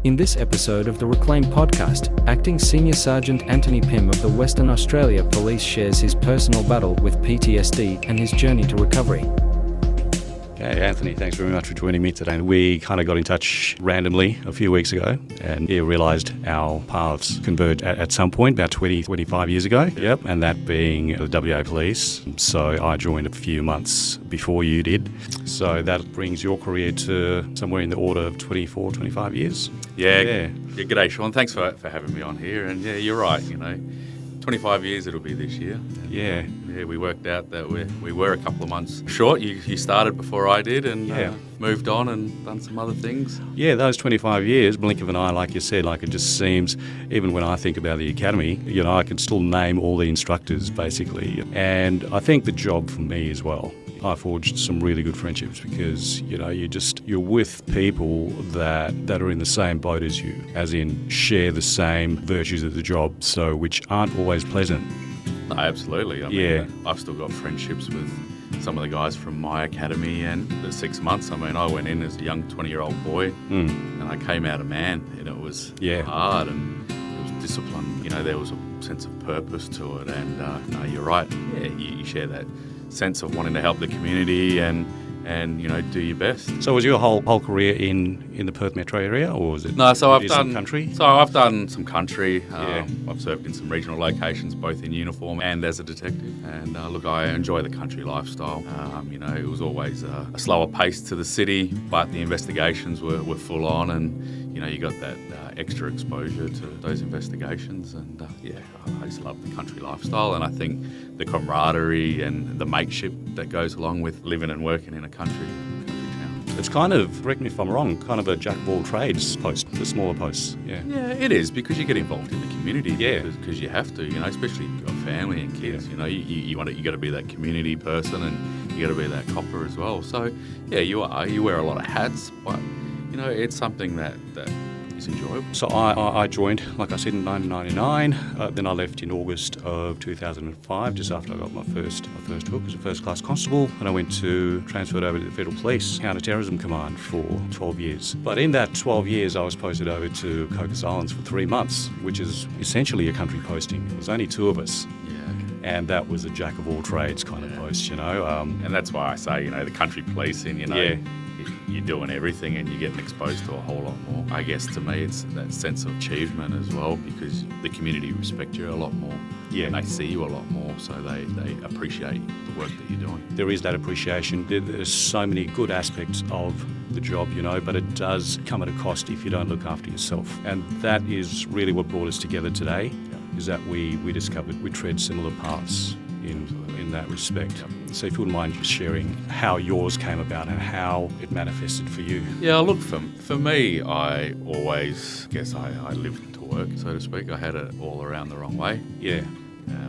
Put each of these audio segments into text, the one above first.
In this episode of the Reclaim podcast, Acting Senior Sgt Anthony Pymm of the Western Australia Police shares his personal battle with PTSD and his journey to recovery. Hey Anthony, thanks very much for joining me today. We kind of got in touch randomly a few weeks ago and realised our paths converged at some point about 25 years ago. Yep, and that being the WA Police. So I joined a few months before you did. So that brings your career to somewhere in the order of 24, 25 years. Yeah. G'day, Sean. Thanks for having me on here. And yeah, you're right. 25 years it'll be this year. Yeah. Yeah, we worked out that we were a couple of months short. You started before I did and moved on and done some other things. Yeah, those 25 years, blink of an eye, like you said, like it just seems, even when I think about the academy, I can still name all the instructors basically. And I think the job for me as well, I forged some really good friendships because, you're with people that are in the same boat as you, as in share the same virtues of the job, so which aren't always pleasant. No, absolutely. I've still got friendships with some of the guys from my academy, and the 6 months, I went in as a young 20-year-old boy and I came out a man, and it was hard and it was discipline. There was a sense of purpose to it, and no, you're right. Yeah, you share that sense of wanting to help the community and do your best. So was your whole career in the Perth metro area, or was it? No, so I've done some country. So I've done some country. I've served in some regional locations, both in uniform and as a detective. And look, I enjoy the country lifestyle. It was always a slower pace to the city, but the investigations were full on, and you got that extra exposure to those investigations. And I just love the country lifestyle, and I think the camaraderie and the mateship that goes along with living and working in a country town. It's kind of, correct me if I'm wrong, kind of a jack of all trades post, the smaller posts. Yeah, it is, because you get involved in the community. Yeah, because you have to. Especially if you've got family and kids. You got to be that community person, and you got to be that copper as well. So you wear a lot of hats, but it's something that is enjoyable. So I joined, like I said, in 1999. Then I left in August of 2005, just after I got my first hook as a first-class constable. And I transferred over to the Federal Police Counter-Terrorism Command for 12 years. But in that 12 years, I was posted over to Cocos Islands for 3 months, which is essentially a country posting. It was only 2 of us. And that was a jack of all trades kind of post, And that's why I say, the country policing, you're doing everything and you're getting exposed to a whole lot more. I guess to me it's that sense of achievement as well, because the community respect you a lot more. Yeah. And they see you a lot more, so they appreciate the work that you're doing. There is that appreciation. There's so many good aspects of the job, but it does come at a cost if you don't look after yourself. And that is really what brought us together today, is that we discovered we tread similar paths in that respect. So if you wouldn't mind just sharing how yours came about and how it manifested for you. Yeah, look, for me, I always guess I lived to work, so to speak. I had it all around the wrong way. Yeah.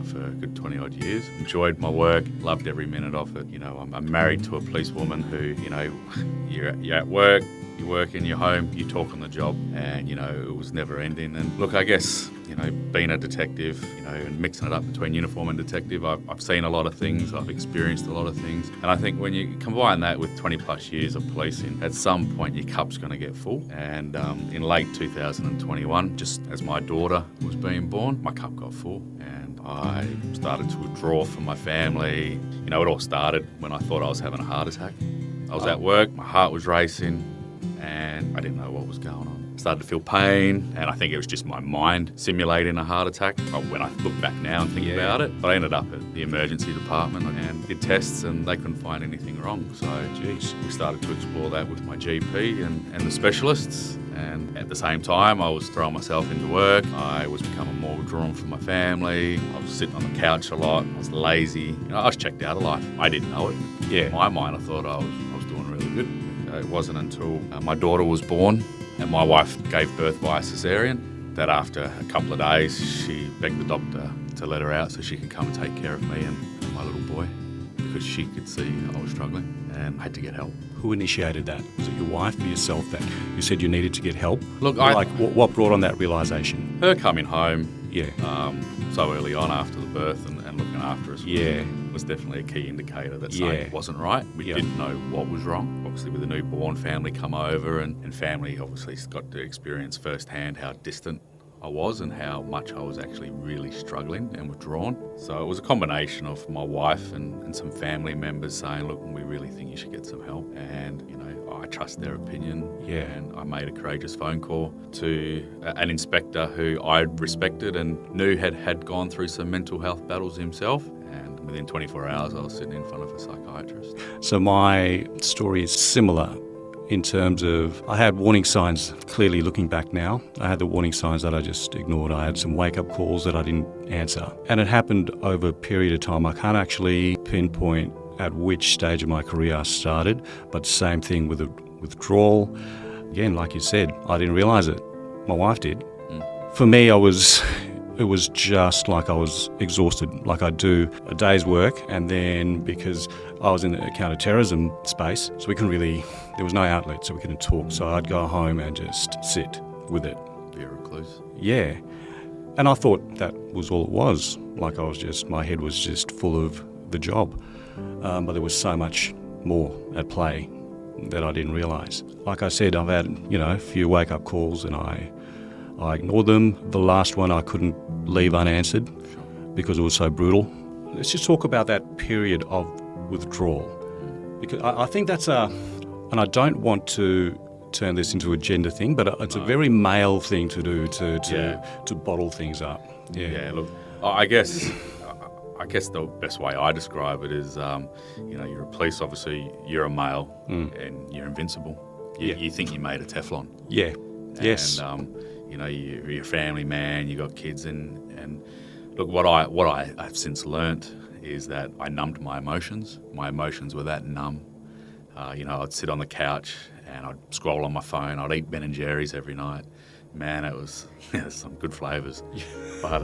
For a good 20-odd years. Enjoyed my work, loved every minute of it. I'm married to a policewoman who, you're at work, you work in your home, you talk on the job, and, it was never ending. And look, I guess, being a detective, and mixing it up between uniform and detective, I've seen a lot of things, I've experienced a lot of things. And I think when you combine that with 20 plus years of policing, at some point your cup's going to get full. And in late 2021, just as my daughter was being born, my cup got full. And I started to withdraw from my family. It all started when I thought I was having a heart attack. I was at work, my heart was racing, and I didn't know what was going on. Started to feel pain, and I think it was just my mind simulating a heart attack. When I look back now and think about it, but I ended up at the emergency department and did tests, and they couldn't find anything wrong. So, we started to explore that with my GP and the specialists. And at the same time, I was throwing myself into work. I was becoming more withdrawn from my family. I was sitting on the couch a lot. I was lazy. I was checked out of life. I didn't know it. Yeah. In my mind, I thought I was doing really good. It wasn't until my daughter was born and my wife gave birth by a cesarean that after a couple of days, she begged the doctor to let her out so she could come and take care of me and my little boy, because she could see I was struggling and I had to get help. Who initiated that? Was it your wife or yourself that you said you needed to get help? Look, what brought on that realisation? Her coming home so early on after the birth and looking after us. Yeah. was definitely a key indicator that something wasn't right. We didn't know what was wrong. Obviously, with a newborn, family come over, and family obviously got to experience firsthand how distant I was and how much I was actually really struggling and withdrawn. So it was a combination of my wife and some family members saying, look, we really think you should get some help. And, you know, I trust their opinion. Yeah. And I made a courageous phone call to an inspector who I respected and knew had gone through some mental health battles himself. And within 24 hours, I was sitting in front of a psychiatrist. So my story is similar in terms of I had warning signs. Clearly looking back now, I had the warning signs that I just ignored. I had some wake-up calls that I didn't answer. And it happened over a period of time. I can't actually pinpoint at which stage of my career I started, but same thing with the withdrawal. Again, like you said, I didn't realise it. My wife did. For me, it was just like I was exhausted, like I'd do a day's work, and then because I was in the counter-terrorism space, so there was no outlet, so we couldn't talk. So I'd go home and just sit with it. Be a recluse. Yeah. And I thought that was all it was. Like my head was just full of the job. But there was so much more at play that I didn't realise. Like I said, I've had, a few wake-up calls and I ignored them. The last one I couldn't leave unanswered because it was so brutal. Let's just talk about that period of withdrawal. Because I think that's and I don't want to turn this into a gender thing, but it's a very male thing to do to bottle things up. Yeah. Yeah, look, I guess the best way I describe it is, you're a police officer, you're a male, and you're invincible. You think you made of Teflon. Yeah. Yes. And, you're a family man, you got kids, and look, what I've since learnt is that I numbed my emotions. My emotions were that numb. I'd sit on the couch and I'd scroll on my phone. I'd eat Ben & Jerry's every night. Man, it was some good flavours. But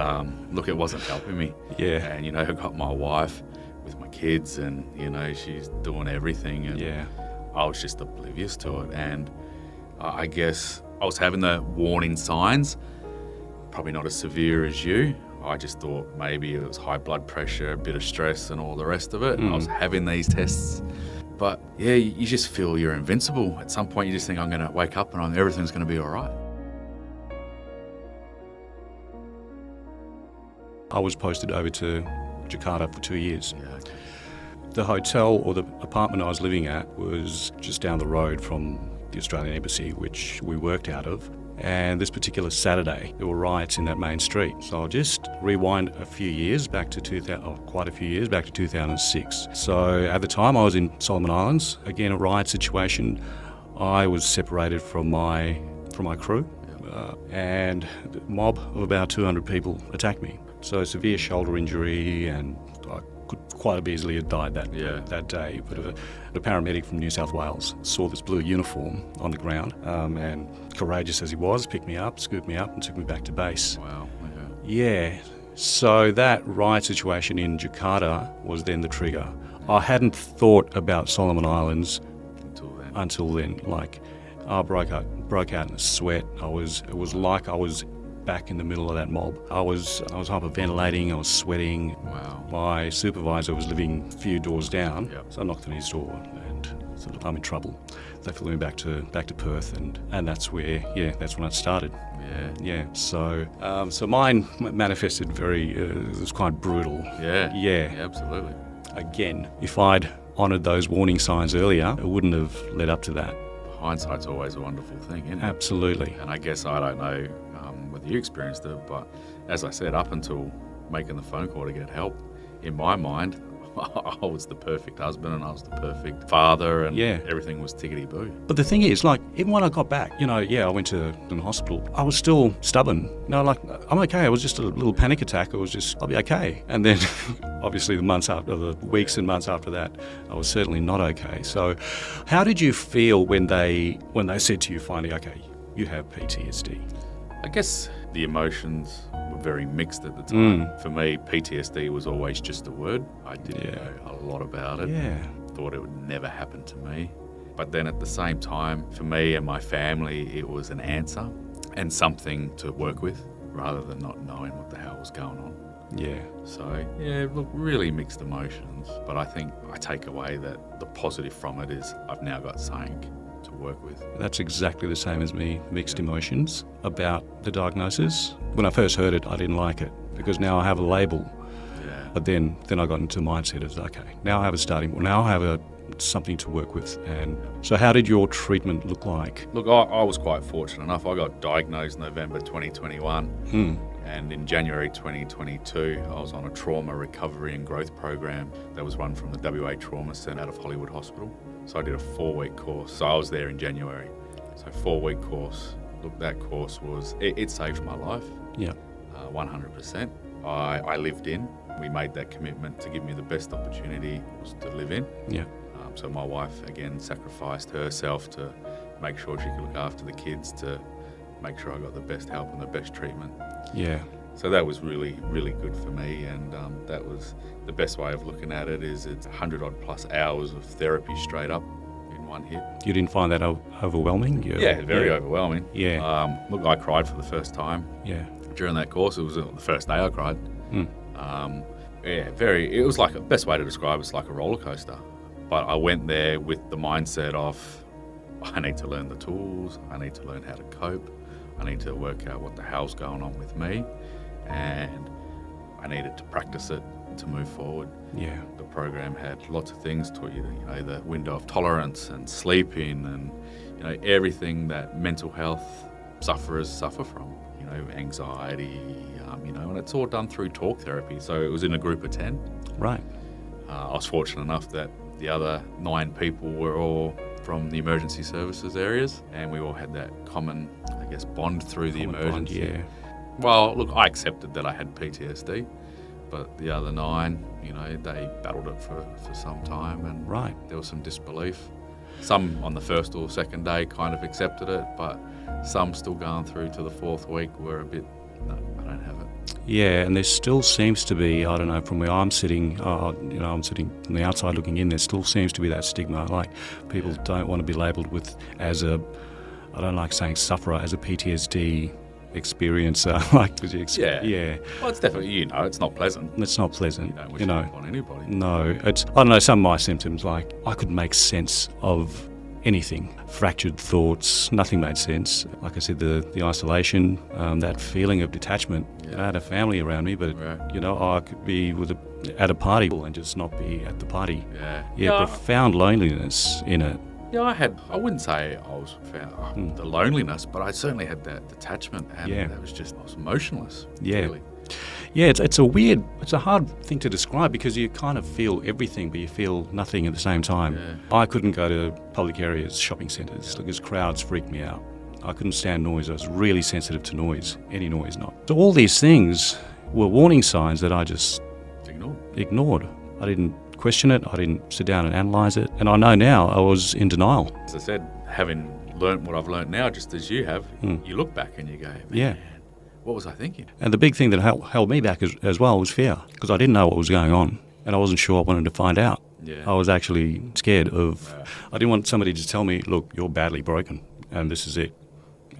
look, it wasn't helping me. Yeah. And I got my wife with my kids, and she's doing everything, and I was just oblivious to it. And I guess I was having the warning signs, probably not as severe as you. I just thought maybe it was high blood pressure, a bit of stress and all the rest of it. I was having these tests. But yeah, you just feel you're invincible. At some point you just think, I'm going to wake up and everything's going to be all right. I was posted over to Jakarta for 2 years. Yeah, okay. The hotel or the apartment I was living at was just down the road from the Australian Embassy, which we worked out of. And this particular Saturday, there were riots in that main street. So I'll just rewind a few years back to 2006. So at the time I was in Solomon Islands, again a riot situation. I was separated from my crew, and a mob of about 200 people attacked me. So severe shoulder injury, and I could quite have easily have died that day. But a paramedic from New South Wales saw this blue uniform on the ground, and courageous as he was, picked me up, scooped me up and took me back to base. Wow. Yeah. So that riot situation in Jakarta was then the trigger. I hadn't thought about Solomon Islands until then. Like, I broke out in a sweat. It was like I was back in the middle of that mob. I was hyperventilating, I was sweating. Wow. My supervisor was living a few doors down, Yep. so I knocked on his door and said, I'm in trouble. They flew me back to Perth, and that's when it started. Yeah. So mine manifested it was quite brutal. Yeah, absolutely. Again, if I'd honoured those warning signs earlier, it wouldn't have led up to that. Hindsight's always a wonderful thing, isn't it? Absolutely. And I guess I don't know whether you experienced it, but as I said, up until making the phone call to get help, in my mind, I was the perfect husband and I was the perfect father, and everything was tickety-boo. But the thing is, like, even when I got back, I went to the hospital, I was still stubborn. I'm okay. It was just a little panic attack. I'll be okay. And then, obviously, the weeks and months after that, I was certainly not okay. So, how did you feel when they said to you finally, okay, you have PTSD? I guess the emotions were very mixed at the time. For me, PTSD was always just a word. I didn't know a lot about it. Yeah. Thought it would never happen to me. But then at the same time, for me and my family, it was an answer and something to work with rather than not knowing what the hell was going on. Yeah. So, yeah, look, really mixed emotions. But I think I take away that the positive from it is I've now got something to work with. That's exactly the same as me, mixed emotions about the diagnosis. When I first heard it, I didn't like it because now I have a label. Yeah. But then I got into a mindset of, okay, now I have a starting point. Now I have something to work with. And so how did your treatment look like? Look, I was quite fortunate enough. I got diagnosed November 2021. And in January 2022, I was on a trauma recovery and growth program that was run from the WA Trauma Centre out of Hollywood Hospital. So I did a 4-week course. So I was there in January. So 4-week course. Look, that course it saved my life. Yeah. 100%. I lived in. We made that commitment to give me the best opportunity was to live in. Yeah. So my wife, again, sacrificed herself to make sure she could look after the kids, to make sure I got the best help and the best treatment. Yeah. So that was really, really good for me, and that was the best way of looking at it. Is it's 100-odd plus hours of therapy straight up in one hit. You didn't find that overwhelming? Yeah, very overwhelming. Yeah. Look, I cried for the first time. Yeah. During that course, it was the first day I cried. Mm. It was like, the best way to describe it's like a roller coaster. But I went there with the mindset of, I need to learn the tools, I need to learn how to cope, I need to work out what the hell's going on with me, and I needed to practice it to move forward. Yeah. The program had lots of things, taught you, the window of tolerance and sleeping and, everything that mental health sufferers suffer from, anxiety, and it's all done through talk therapy. So it was in a group of 10. Right. I was fortunate enough that the other 9 people were all from the emergency services areas, and we all had that common, bond through the emergency. Bond, yeah. Well, look, I accepted that I had PTSD, but the other 9, they battled it for some time, and Right. there was some disbelief. Some on the first or second day kind of accepted it, but some still going through to the 4th week were a bit, no, I don't have it. Yeah, and there still seems to be, I don't know, from where I'm sitting, I'm sitting from the outside looking in, there still seems to be that stigma. Like, people don't want to be labelled with as a, I don't like saying sufferer, as a PTSD experiencer. Yeah. Well, it's definitely, it's not pleasant. It's not pleasant, You don't wish it on anybody. No, I don't know, some of my symptoms, like, I could make sense of anything. Fractured thoughts, nothing made sense. Like I said, the isolation, that feeling of detachment. Yeah. I had a family around me, but, Right. I could be at a party and just not be at the party. Yeah. Profound loneliness in it. Yeah, I wouldn't say I was found the loneliness, but I certainly had that detachment, and I was emotionless. Yeah. Really. Yeah, it's a hard thing to describe because you kind of feel everything, but you feel nothing at the same time. Yeah. I couldn't go to public areas, shopping centres, because crowds freaked me out. I couldn't stand noise. I was really sensitive to noise, any noise not. So all these things were warning signs that I just ignored. I didn't question it. I didn't sit down and analyse it. And I know now I was in denial. As I said, having learnt what I've learnt now, just as you have, you look back and you go, man, Yeah. what was I thinking? And the big thing that held me back as well was fear, because I didn't know what was going on and I wasn't sure I wanted to find out. Yeah. I was actually scared of, I didn't want somebody to tell me, look, you're badly broken and this is it,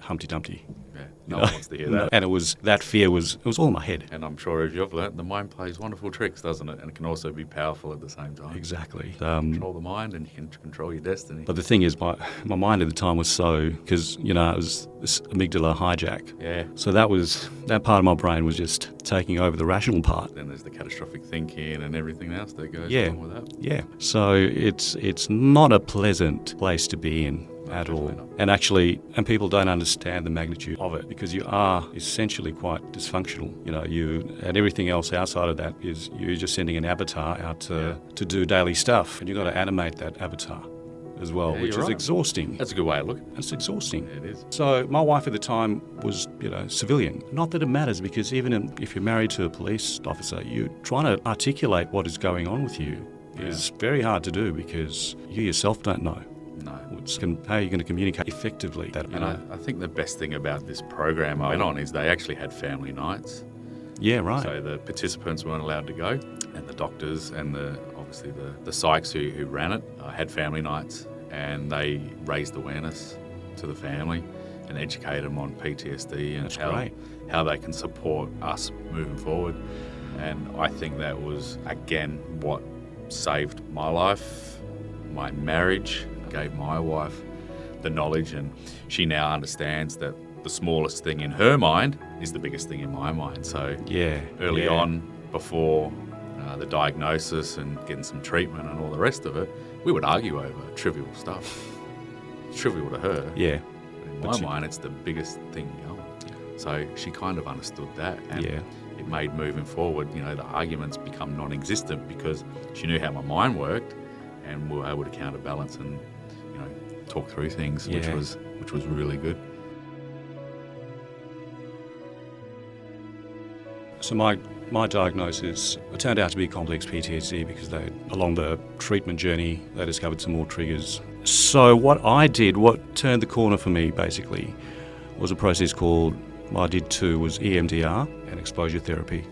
Humpty Dumpty. Yeah. No one wants to hear that. And that fear was all in my head. And I'm sure, as you've learnt, the mind plays wonderful tricks, doesn't it? And it can also be powerful at the same time. Exactly. Control the mind and you can control your destiny. But the thing is, my mind at the time was so, because, it was this amygdala hijack. Yeah. So that part of my brain was just taking over the rational part. Then there's the catastrophic thinking and everything else that goes Yeah. along with that. Yeah. So it's not a pleasant place to be in. At all. Not. And people don't understand the magnitude of it because you are essentially quite dysfunctional. And everything else outside of that is you're just sending an avatar out to do daily stuff, and you've got to animate that avatar as well, Yeah, which you're is right. exhausting. That's a good way of looking. It's exhausting. Yeah, it is. So my wife at the time was, civilian. Not that it matters, because even if you're married to a police officer, you're trying to articulate what is going on with you is very hard to do because you yourself don't know. No. How are you going to communicate effectively? And I think the best thing about this program I went on is they actually had family nights. Yeah, right. So the participants weren't allowed to go, and the doctors and obviously the psychs who ran it had family nights, and they raised awareness to the family and educated them on PTSD and how they can support us moving forward. And I think that was, again, what saved my life, my marriage, gave my wife the knowledge, and she now understands that the smallest thing in her mind is the biggest thing in my mind. So early on, before the diagnosis and getting some treatment and all the rest of it, we would argue over trivial stuff. It's trivial to her. Yeah. In my mind, it's the biggest thing going. So she kind of understood that, and it made moving forward, the arguments become non-existent because she knew how my mind worked, and we were able to counterbalance and talk through things, which was really good. So my diagnosis turned out to be complex PTSD because along the treatment journey, they discovered some more triggers. So what turned the corner for me basically was a process called, I did two, was EMDR and exposure therapy,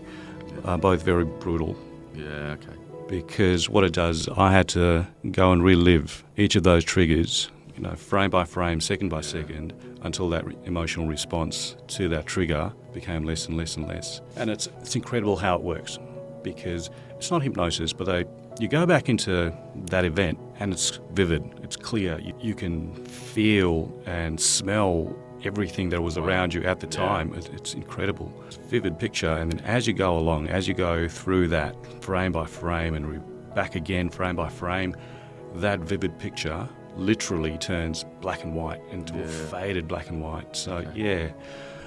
both very brutal. Yeah, okay. Because what it does, I had to go and relive each of those triggers, frame by frame, second by second, until that emotional response to that trigger became less and less and less. And it's incredible how it works, because it's not hypnosis, but you go back into that event and it's vivid, it's clear. You can feel and smell everything that was around you at the time. It's incredible. It's a vivid picture, and then as you go along, as you go through that frame by frame and back again frame by frame, that vivid picture literally turns black and white into a faded black and white. So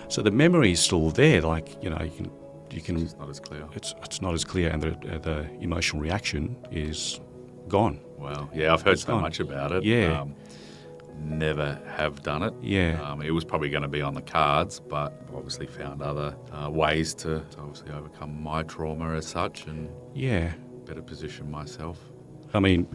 so the memory is still there. Like you can. It's not as clear. It's not as clear, and the emotional reaction is gone. Wow. Yeah, I've heard so much about it. Yeah. Never have done it. Yeah. It was probably going to be on the cards, but obviously found other ways to obviously overcome my trauma as such and better position myself. I mean,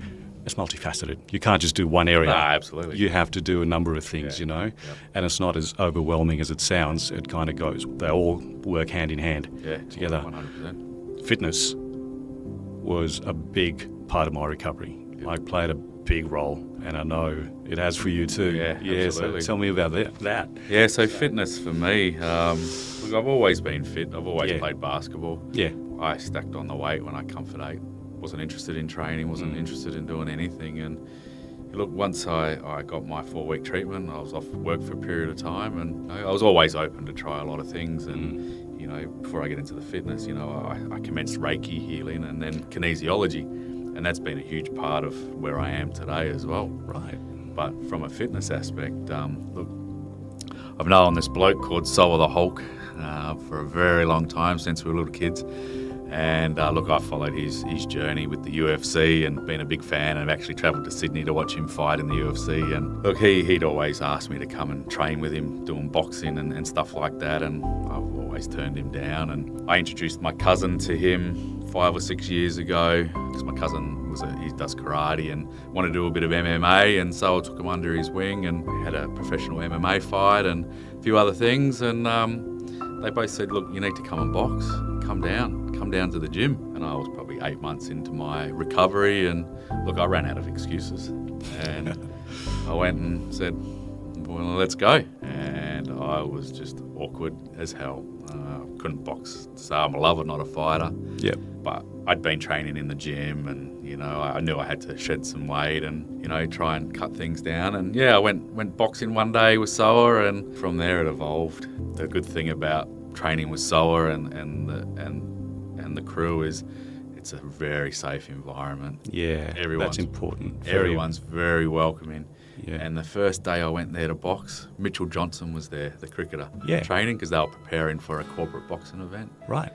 it's multifaceted. You can't just do one area. No, absolutely. You have to do a number of things, and it's not as overwhelming as it sounds. It kind of goes. They all work hand in hand together. 100%. Fitness was a big part of my recovery. I played a big role, and I know it has for you too. Yeah, absolutely. So tell me about that. Yeah, so fitness for me, look, I've always been fit. I've always played basketball. Yeah. I stacked on the weight when I come for 8. Wasn't interested in training, wasn't interested in doing anything. And look, once I got my 4-week treatment, I was off work for a period of time, and I was always open to try a lot of things. And before I get into the fitness, I commenced Reiki healing and then kinesiology, and that's been a huge part of where I am today as well. Right. But from a fitness aspect, look, I've known this bloke called Solar the Hulk for a very long time, since we were little kids. And look, I followed his journey with the UFC and been a big fan, and I've actually travelled to Sydney to watch him fight in the UFC. And look, he'd always asked me to come and train with him, doing boxing and stuff like that, and I've always turned him down. And I introduced my cousin to him 5 or 6 years ago, because my cousin he does karate and wanted to do a bit of MMA, and so I took him under his wing, and we had a professional MMA fight and a few other things. And they both said, look, you need to come and box. Come down to the gym. And I was probably 8 months into my recovery, and look, I ran out of excuses, and I went and said, well, let's go. And I was just awkward as hell. Couldn't box, so I'm a lover, not a fighter. Yep. But I'd been training in the gym, and I knew I had to shed some weight and try and cut things down. And I went boxing one day with Soa, and from there it evolved. The good thing about training with Soa and the crew is it's a very safe environment. Yeah, that's important. Everyone's very welcoming. Yeah. And the first day I went there to box, Mitchell Johnson was there, the cricketer, training, because they were preparing for a corporate boxing event. Right.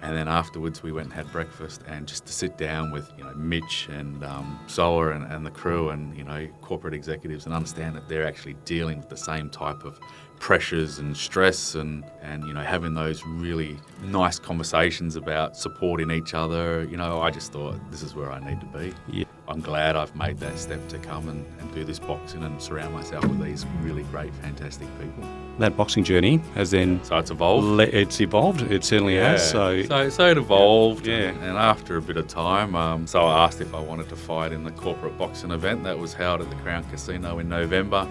And then afterwards we went and had breakfast, and just to sit down with Mitch and Soa and the crew and corporate executives, and understand that they're actually dealing with the same type of pressures and stress, and having those really nice conversations about supporting each other. I just thought, this is where I need to be. Yeah. I'm glad I've made that step to come and do this boxing and surround myself with these really great, fantastic people. That boxing journey has then... So it's evolved. It's evolved. It certainly has. So it evolved. Yeah. And after a bit of time, so I asked if I wanted to fight in the corporate boxing event that was held at the Crown Casino in November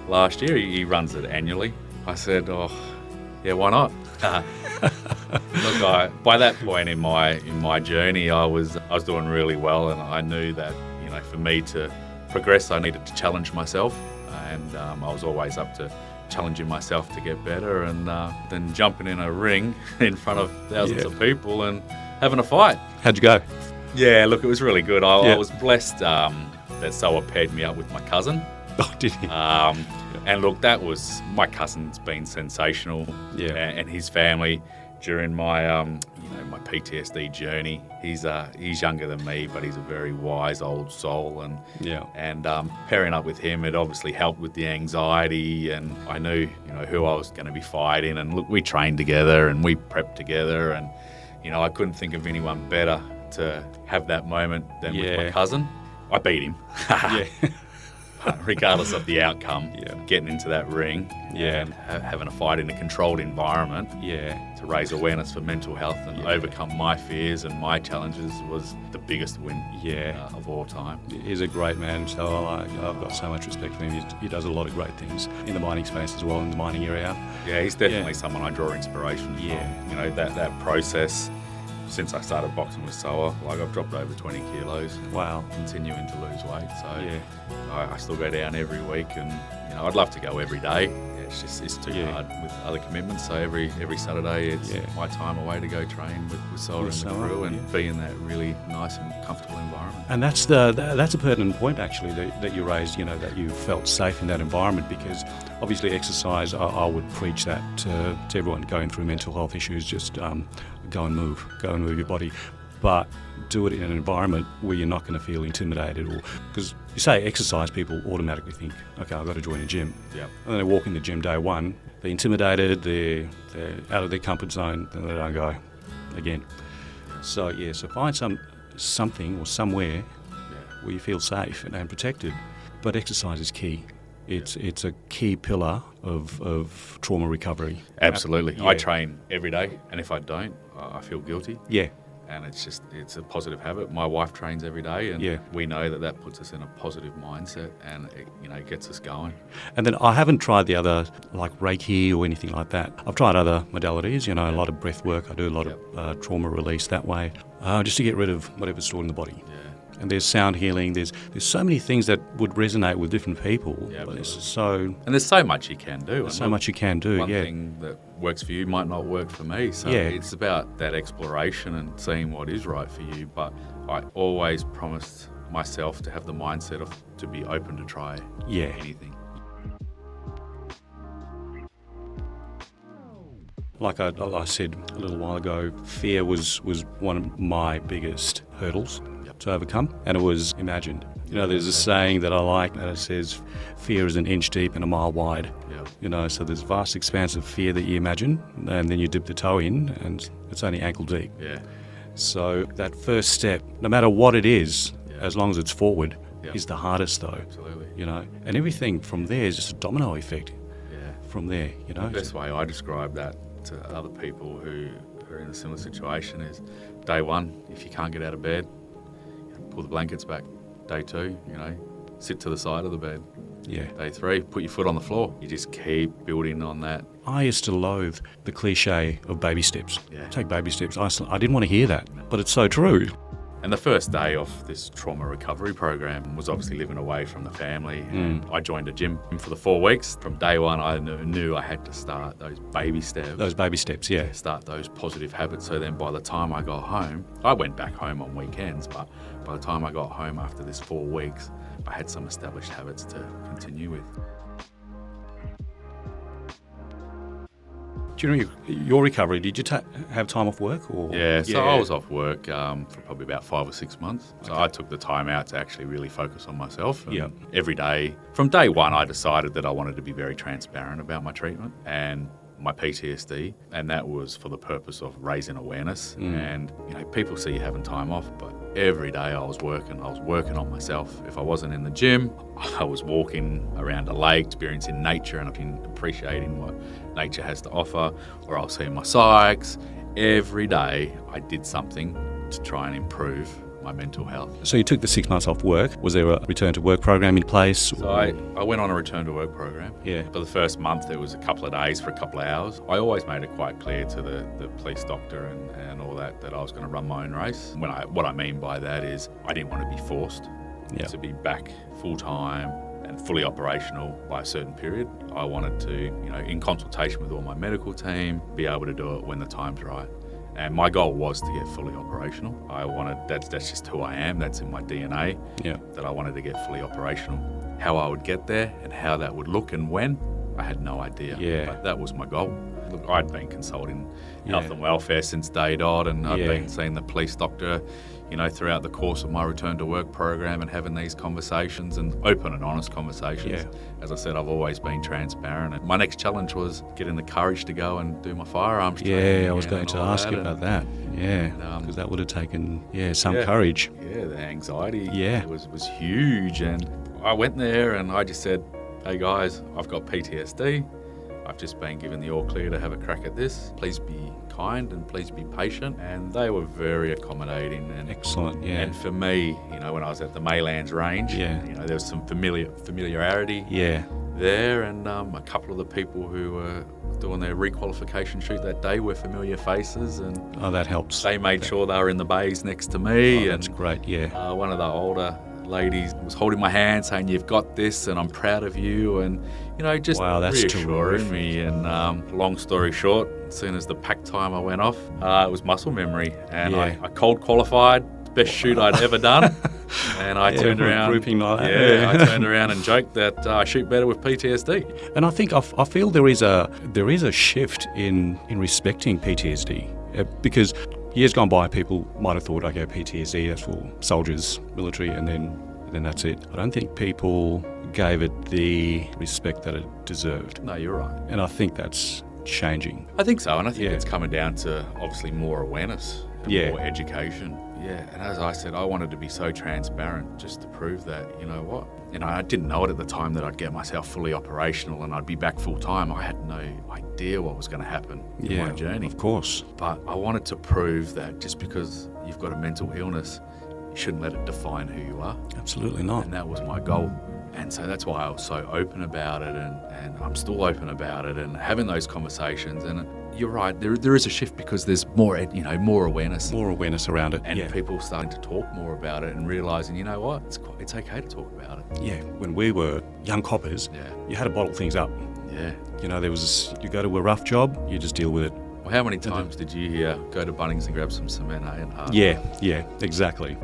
last year. He runs it annually. I said, why not? Look, by that point in my journey, I was doing really well, and I knew that for me to progress, I needed to challenge myself, and I was always up to challenging myself to get better, and then jumping in a ring in front of thousands of people and having a fight. How'd you go? Yeah, look, it was really good. I was blessed that Soa paired me up with my cousin. Oh, did he? And look, my cousin's been sensational, and his family during my my PTSD journey. He's younger than me, but he's a very wise old soul, and pairing up with him, it obviously helped with the anxiety, and I knew who I was going to be fighting, and look, we trained together and we prepped together, and I couldn't think of anyone better to have that moment than with my cousin. I beat him. Regardless of the outcome, getting into that ring and having a fight in a controlled environment to raise awareness for mental health and overcome my fears and my challenges was the biggest win of all time. He's a great man, so I've got so much respect for him. He does a lot of great things in the mining space as well, in the mining area. Yeah, he's definitely someone I draw inspiration from. That process. Since I started boxing with Soa, I've dropped over 20 kilos. Wow. Continuing to lose weight. So I still go down every week, and I'd love to go every day. It's too hard with other commitments. So every Saturday, it's my time away to go train with Soa and the crew and be in that really nice and comfortable environment. And that's a pertinent point actually that you raised. That you felt safe in that environment, because obviously exercise. I would preach that to everyone going through mental health issues. Just go and move your body, but do it in an environment where you're not going to feel intimidated, or because you say exercise, people automatically think, okay, I've got to join a gym. Yeah. And then they walk in the gym day one, they're intimidated, they're out of their comfort zone, then they don't go again. So find something or somewhere where you feel safe and protected. But exercise is key. It's a key pillar of trauma recovery. Absolutely. I train every day, and if I don't, I feel guilty. Yeah. And it's a positive habit. My wife trains every day, and we know that puts us in a positive mindset, and it gets us going. And then I haven't tried the other, like Reiki or anything like that. I've tried other modalities, a lot of breath work. I do a lot of trauma release that way, just to get rid of whatever's stored in the body. Yeah. And there's sound healing. There's so many things that would resonate with different people. Yeah, and there's so much you can do. There's so much you can do. One thing that works for you might not work for me. So it's about that exploration and seeing what is right for you. But I always promised myself to have the mindset to be open to try anything. Like I said a little while ago, fear was one of my biggest hurdles to overcome, and it was imagined. There's a saying that I like, and it says, fear is an inch deep and a mile wide. So there's vast expanse of fear that you imagine, and then you dip the toe in, and it's only ankle deep. So that first step, no matter what it is, as long as it's forward, is the hardest though. Absolutely. And everything from there is just a domino effect. From there, The best way I describe that to other people who are in a similar situation is, day one, if you can't get out of bed, pull the blankets back. Day two, sit to the side of the bed. Day three, put your foot on the floor. You just keep building on that. I used to loathe the cliche of baby steps. Take baby steps. I didn't want to hear that, but it's so true. And the first day of this trauma recovery program was obviously living away from the family. And I joined a gym for the 4 weeks. From day one, I knew I had to start those baby steps. Start those positive habits. So then by the time I got home, I went back home on weekends, but by the time I got home after this 4 weeks, I had some established habits to continue with. During your recovery, did you have time off work? Or? So I was off work for probably about 5 or 6 months. So I took the time out to actually really focus on myself. Every day, from day one, I decided that I wanted to be very transparent about my treatment and my PTSD, and that was for the purpose of raising awareness. And people see you having time off, but every day I was working on myself. If I wasn't in the gym, I was walking around a lake, experiencing nature and appreciating what nature has to offer, or I was seeing my psychs. Every day I did something to try and improve my mental health. So you took the 6 months off work. Was there a return to work program in place? So I went on a return to work program. Yeah. For the first month, it was a couple of days for a couple of hours. I always made it quite clear to the police doctor and all that I was going to run my own race. What I mean by that is I didn't want to be forced to be back full-time and fully operational by a certain period. I wanted to, in consultation with all my medical team, be able to do it when the time's right. And my goal was to get fully operational. That's just who I am, that's in my DNA, that I wanted to get fully operational. How I would get there and how that would look and when, I had no idea. Yeah. But that was my goal. Look, I'd been consulting health and welfare since day dot, and I'd been seeing the police doctor, throughout the course of my return to work program and having these conversations and open and honest conversations. Yeah. As I said, I've always been transparent. And my next challenge was getting the courage to go and do my firearms training. Yeah, I was going to ask you about that. Yeah, because that would have taken some courage. Yeah, the anxiety was huge. And I went there and I just said, hey guys, I've got PTSD. I've just been given the all clear to have a crack at this. Please be kind and please be patient. And they were very accommodating. And excellent, yeah. And for me, when I was at the Maylands range, there was some familiarity there. And a couple of the people who were doing their requalification shoot that day were familiar faces. And that helps. They made sure they were in the bays next to me. That's great, yeah. One of the older ladies was holding my hand saying, you've got this and I'm proud of you, and just reassuring me. And long story short, as soon as the pack timer went off, it was muscle memory, and I cold qualified, best shoot I'd ever done. And I turned around, grouping like that. I turned around and joked that I shoot better with PTSD. And I think I feel there is a shift in respecting PTSD, because years gone by, people might have thought, okay, PTSD, that's for soldiers, military, and then that's it. I don't think people gave it the respect that it deserved. No, you're right. And I think that's changing. I think so, and I think it's coming down to obviously more awareness and more education. Yeah, and as I said, I wanted to be so transparent just to prove that, I didn't know it at the time that I'd get myself fully operational and I'd be back full time. I had no idea what was going to happen in my journey. Of course. But I wanted to prove that just because you've got a mental illness, you shouldn't let it define who you are. Absolutely not. And that was my goal. And so that's why I was so open about it, and I'm still open about it, and having those conversations. And you're right, there is a shift because there's more awareness. More awareness around it. And people starting to talk more about it and realising, it's okay to talk about it. Yeah, when we were young coppers, you had to bottle things up. Yeah. You go to a rough job, you just deal with it. Well, how many times did you hear, go to Bunnings and grab some cement, and hard? Yeah, exactly.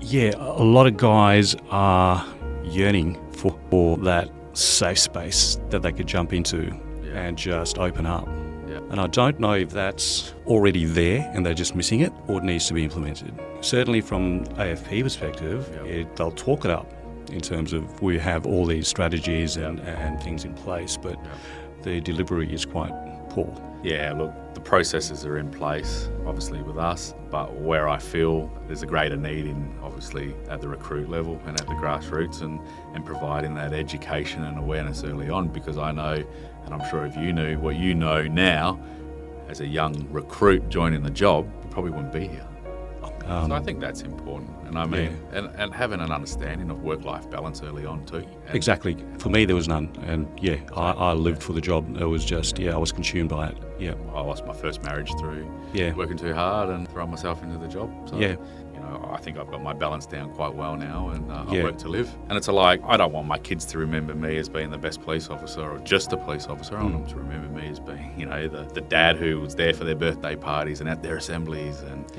Yeah, a lot of guys are yearning for that safe space that they could jump into and just open up. Yeah. And I don't know if that's already there and they're just missing it, or it needs to be implemented. Certainly from AFP perspective, they'll talk it up in terms of we have all these strategies and things in place, but the delivery is quite poor. Yeah, look, the processes are in place, obviously, with us, but where I feel there's a greater need in, obviously, at the recruit level and at the grassroots, and providing that education and awareness early on, because I know, and I'm sure if you knew what you know now, as a young recruit joining the job, you probably wouldn't be here. So I think that's important, and I mean, and having an understanding of work-life balance early on too. Exactly. For me, there was none, and I lived for the job. It was just, I was consumed by it. Yeah. I lost my first marriage through working too hard and throwing myself into the job. So, I think I've got my balance down quite well now, and I work to live. And it's I don't want my kids to remember me as being the best police officer or just a police officer. I want them to remember me as being, the dad who was there for their birthday parties and at their assemblies, and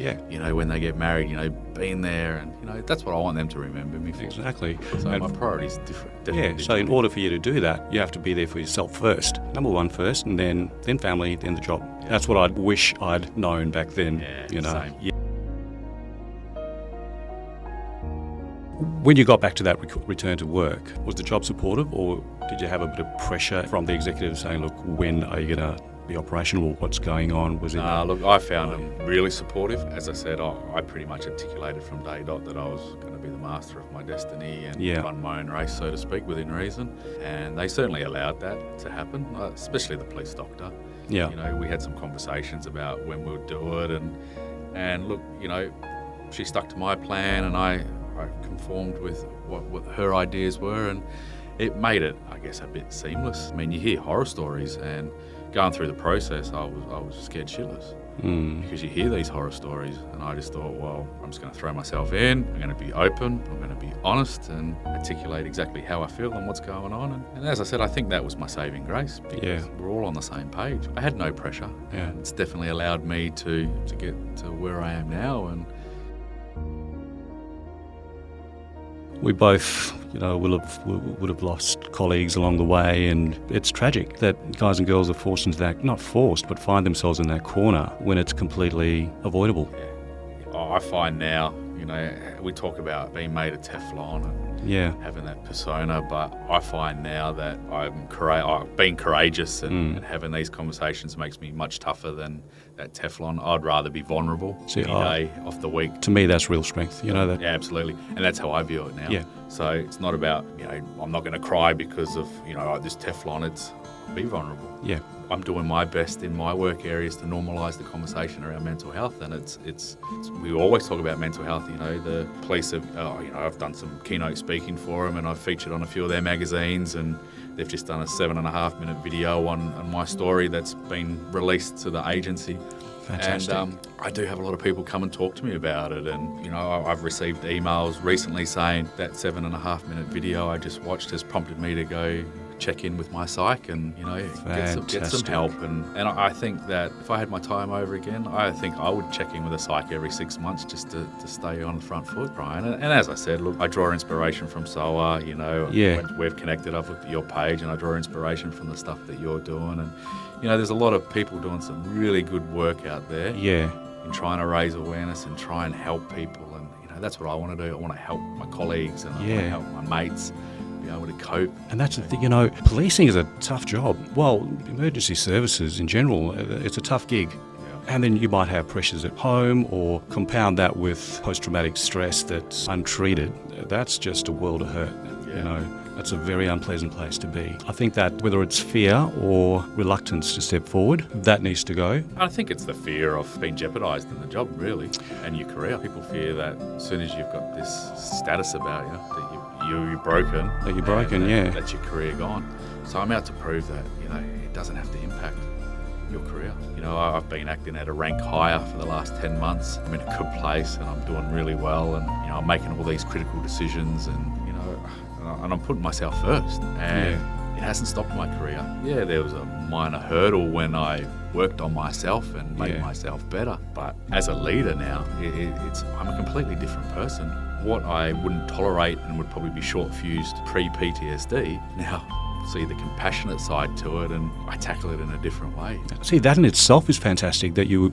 when they get married, being there, and that's what I want them to remember me for. Exactly. So my priority's different. So in order for you to do that, you have to be there for yourself first. Number one first, and then family, then the job. That's what I wish I'd known back then. Same. When you got back to that return to work, was the job supportive, or did you have a bit of pressure from the executive saying, look, when are you going to be operational? What's going on? Was it? Look, I found them really supportive. As I said, I pretty much articulated from day dot that I was going to be the master of my destiny and run my own race, so to speak, within reason. And they certainly allowed that to happen, especially the police doctor. Yeah. We had some conversations about when we'll do it, and And look, she stuck to my plan, and I conformed with what her ideas were, and it made it, I guess, a bit seamless. I mean, you hear horror stories, and going through the process, I was scared shitless. Because you hear these horror stories, and I just thought, well, I'm just going to throw myself in, I'm going to be open, I'm going to be honest and articulate exactly how I feel and what's going on. And as I said, I think that was my saving grace, because we're all on the same page. I had no pressure, and it's definitely allowed me to get to where I am now. And we both, would have lost colleagues along the way, and it's tragic that guys and girls are forced into that, not forced, but find themselves in that corner when it's completely avoidable. I find now, we talk about being made of Teflon and having that persona, but I find now that I've been courageous, and having these conversations makes me much tougher than that Teflon. I'd rather be vulnerable any day of the week. To me, that's real strength, that. Yeah, absolutely. And that's how I view it now. Yeah. So it's not about, I'm not going to cry because of, this Teflon. It's be vulnerable. Yeah. I'm doing my best in my work areas to normalise the conversation around mental health, and we always talk about mental health. The police have, I've done some keynote speaking for them, and I've featured on a few of their magazines, and they've just done a 7.5-minute video on my story that's been released to the agency. Fantastic. And I do have a lot of people come and talk to me about it, and I've received emails recently saying that 7.5-minute video I just watched has prompted me to go check in with my psych and get some help. And I think that if I had my time over again, I think I would check in with a psych every 6 months just to stay on the front foot, Brian. And as I said, look, I draw inspiration from SOA. We've connected. I've looked at your page, and I draw inspiration from the stuff that you're doing. And there's a lot of people doing some really good work out there. Yeah. In trying to raise awareness and try and help people. And that's what I want to do. I want to help my colleagues, and I want to help my mates be able to cope. And that's the thing, policing is a tough job. Well, emergency services in general, it's a tough gig. Yeah. And then you might have pressures at home, or compound that with post-traumatic stress that's untreated. That's just a world of hurt, That's a very unpleasant place to be. I think that whether it's fear or reluctance to step forward, that needs to go. I think it's the fear of being jeopardised in the job, really, and your career. People fear that as soon as you've got this status about you, that you're broken. That you're broken, That's your career gone. So I'm out to prove that, it doesn't have to impact your career. I've been acting at a rank higher for the last 10 months. I'm in a good place, and I'm doing really well, and, I'm making all these critical decisions, and I'm putting myself first, and it hasn't stopped my career. Yeah, there was a minor hurdle when I worked on myself and made myself better, but as a leader now, I'm a completely different person. What I wouldn't tolerate and would probably be short-fused pre-PTSD, now see the compassionate side to it, and I tackle it in a different way. See, that in itself is fantastic, that you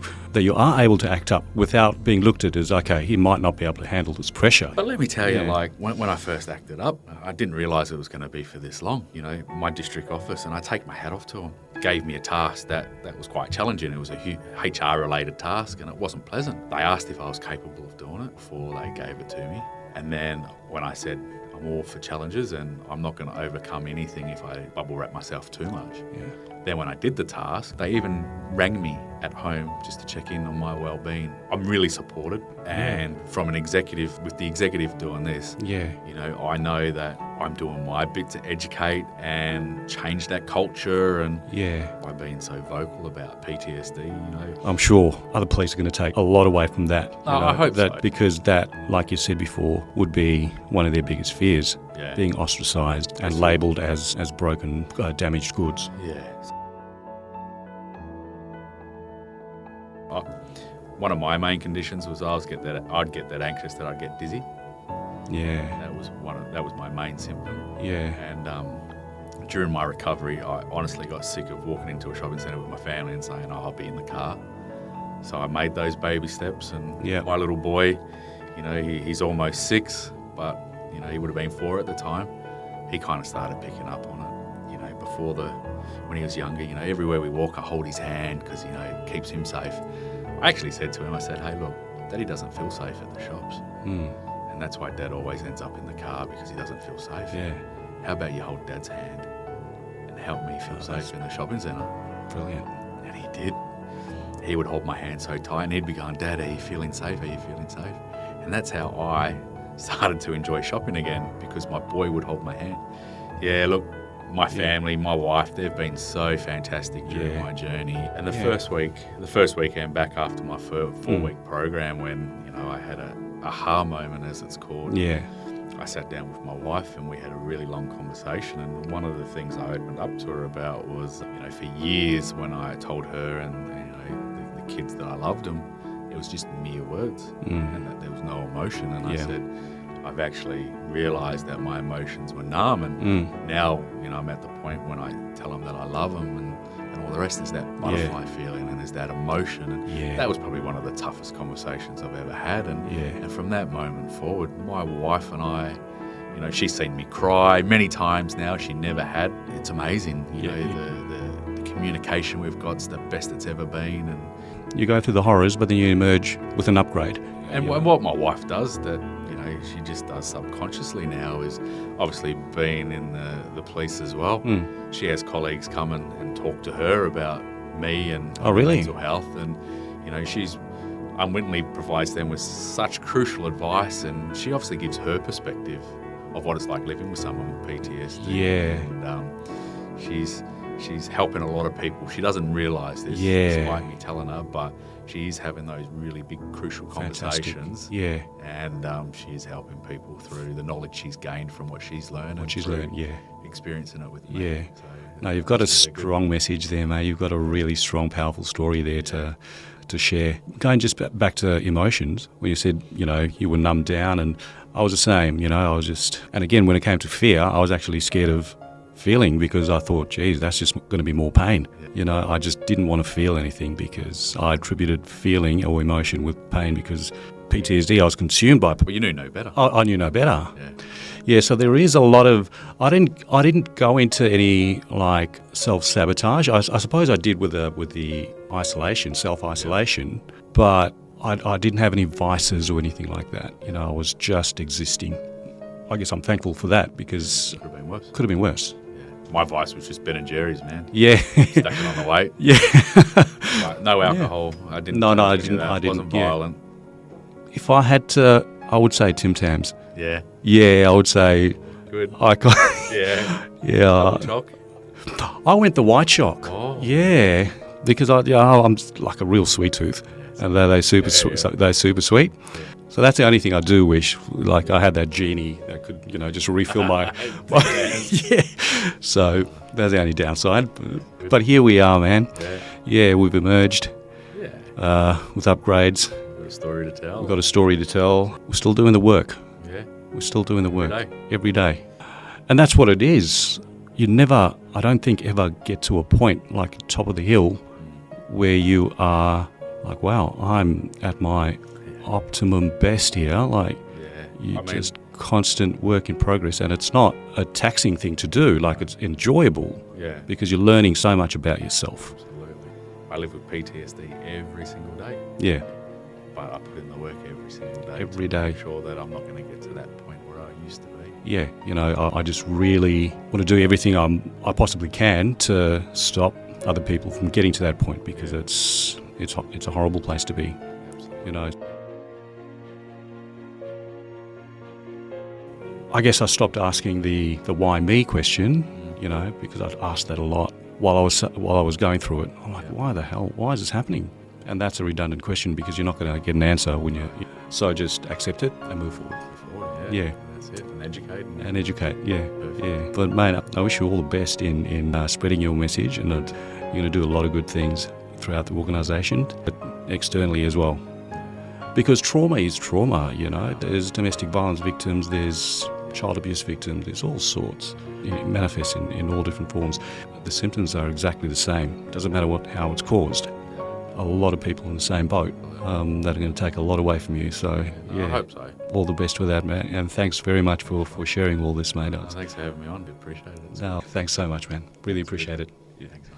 are able to act up without being looked at as, okay, he might not be able to handle this pressure. But let me tell you, when I first acted up, I didn't realise it was going to be for this long. My district office, and I take my hat off to them, gave me a task that was quite challenging. It was a HR-related task, and it wasn't pleasant. They asked if I was capable of doing it before they gave it to me. And then when I said, I'm all for challenges, and I'm not going to overcome anything if I bubble wrap myself too much. Yeah. Then when I did the task, they even rang me at home just to check in on my well-being. I'm really supported, and from an executive, with the executive doing this, I know that I'm doing my bit to educate and change that culture, and by being so vocal about PTSD, I'm sure other police are going to take a lot away from that. I hope that so. Because that, like you said before, would be one of their biggest fears, being ostracised and labelled as broken, damaged goods. Yeah. One of my main conditions was I'd get that anxious that I'd get dizzy. Yeah. That was my main symptom. Yeah. And during my recovery, I honestly got sick of walking into a shopping centre with my family and saying, I'll be in the car. So I made those baby steps, and my little boy, he's almost 6, but he would have been 4 at the time. He kind of started picking up on it. When he was younger, everywhere we walk, I hold his hand because it keeps him safe. I actually said to him, I said, hey, look, Daddy doesn't feel safe at the shops. And that's why Dad always ends up in the car, because he doesn't feel safe. Yeah. How about you hold Dad's hand and help me feel safe in the shopping centre? Brilliant. And he did. he would hold my hand so tight and he'd be going, Dad, are you feeling safe? Are you feeling safe? And that's how I started to enjoy shopping again, because my boy would hold my hand. Yeah, look, my family, my wife, they've been so fantastic during my journey. And the first weekend back after my 4-week program, when, you know, I had a aha moment, as it's called. Yeah. I sat down with my wife and we had a really long conversation, and one of the things I opened up to her about was, you know, for years when I told her and, you know, the kids that I loved them, it was just mere words and that there was no emotion. And I said, I've actually realised that my emotions were numb, and now, you know, I'm at the point when I tell them that I love them and all the rest is that butterfly feeling and there's that emotion. And that was probably one of the toughest conversations I've ever had. And from that moment forward, my wife and I, you know, she's seen me cry many times now. She never had. It's amazing. You know, the communication we've got's the best it's ever been. And You go through the horrors, but then you emerge with an upgrade. And what my wife does that, you know, she just does subconsciously now is obviously being in the police as well. She has colleagues come and talk to her about me and mental health. And, you know, she's unwittingly provides them with such crucial advice. And she obviously gives her perspective of what it's like living with someone with PTSD. Yeah. And she's helping a lot of people. She doesn't realise this despite me telling her, but she's having those really big, crucial conversations. Yeah. And she's helping people through the knowledge she's gained from what she's learned. Experiencing it with me. Yeah. So No, you've got a strong message there, mate. You've got a really strong, powerful story there to share. Going just back to emotions, when you said, you know, you were numbed down, and I was the same, you know, and again, when it came to fear, I was actually scared of feeling, because I thought, geez, that's just going to be more pain. You know, I just didn't want to feel anything, because I attributed feeling or emotion with pain, because PTSD I was consumed by. But you knew no better. I knew no better. Yeah. Yeah, so there is a lot of, I didn't go into any like self-sabotage. I suppose I did with the isolation, self-isolation, but I didn't have any vices or anything like that. You know, I was just existing. I guess I'm thankful for that, because Could have been worse. Could have been worse. Yeah. My vice was just Ben and Jerry's, man. Yeah. Stuck it on the weight. Yeah. Like, no alcohol. I didn't. No, I do didn't. that. I didn't. Wasn't violent. If I had to, I would say Tim Tams. Yeah. Yeah, I would say. Good. Yeah. Double choc. I went the white choc. Oh. Yeah, because I'm like a real sweet tooth, and they're super they're super sweet. Yeah. So that's the only thing I do wish, like I had that genie that could, you know, just refill my yeah. So that's the only downside. But here we are, man. Yeah, we've emerged. Yeah. With upgrades. We've got a story to tell. We've got a story to tell. We're still doing the work. Yeah. We're still doing the work Every day. And that's what it is. You never, I don't think, ever get to a point like top of the hill where you are like, wow, I'm at my optimum best here. Like, just constant work in progress. And it's not a taxing thing to do. Like, it's enjoyable. Yeah. Because you're learning so much about yourself. Absolutely. I live with PTSD every single day. Yeah. But I put in the work every single day. Every to day. make sure that I'm not going to get to that point where I used to be. Yeah, you know, I just really want to do everything I possibly can to stop other people from getting to that point, because it's a horrible place to be. Absolutely. You know. I guess I stopped asking the why me question, you know, because I'd asked that a lot while I was going through it. I'm like, why the hell? Why is this happening? And that's a redundant question, because you're not going to get an answer when you. So just accept it and move forward. Yeah. That's it. And educate. And educate, yeah. Yeah. But mate, I wish you all the best in spreading your message, and you're going to do a lot of good things throughout the organisation, but externally as well. Because trauma is trauma, you know. There's domestic violence victims, there's child abuse victims, there's all sorts. It manifests in all different forms. The symptoms are exactly the same. It doesn't matter how it's caused. A lot of people in the same boat that are going to take a lot away from you. So, yeah. I hope so. All the best with that, man. And thanks very much for sharing all this, mate. Thanks for having me on. Appreciate it. No, thanks so much, man. Really appreciate it. Yeah, thanks.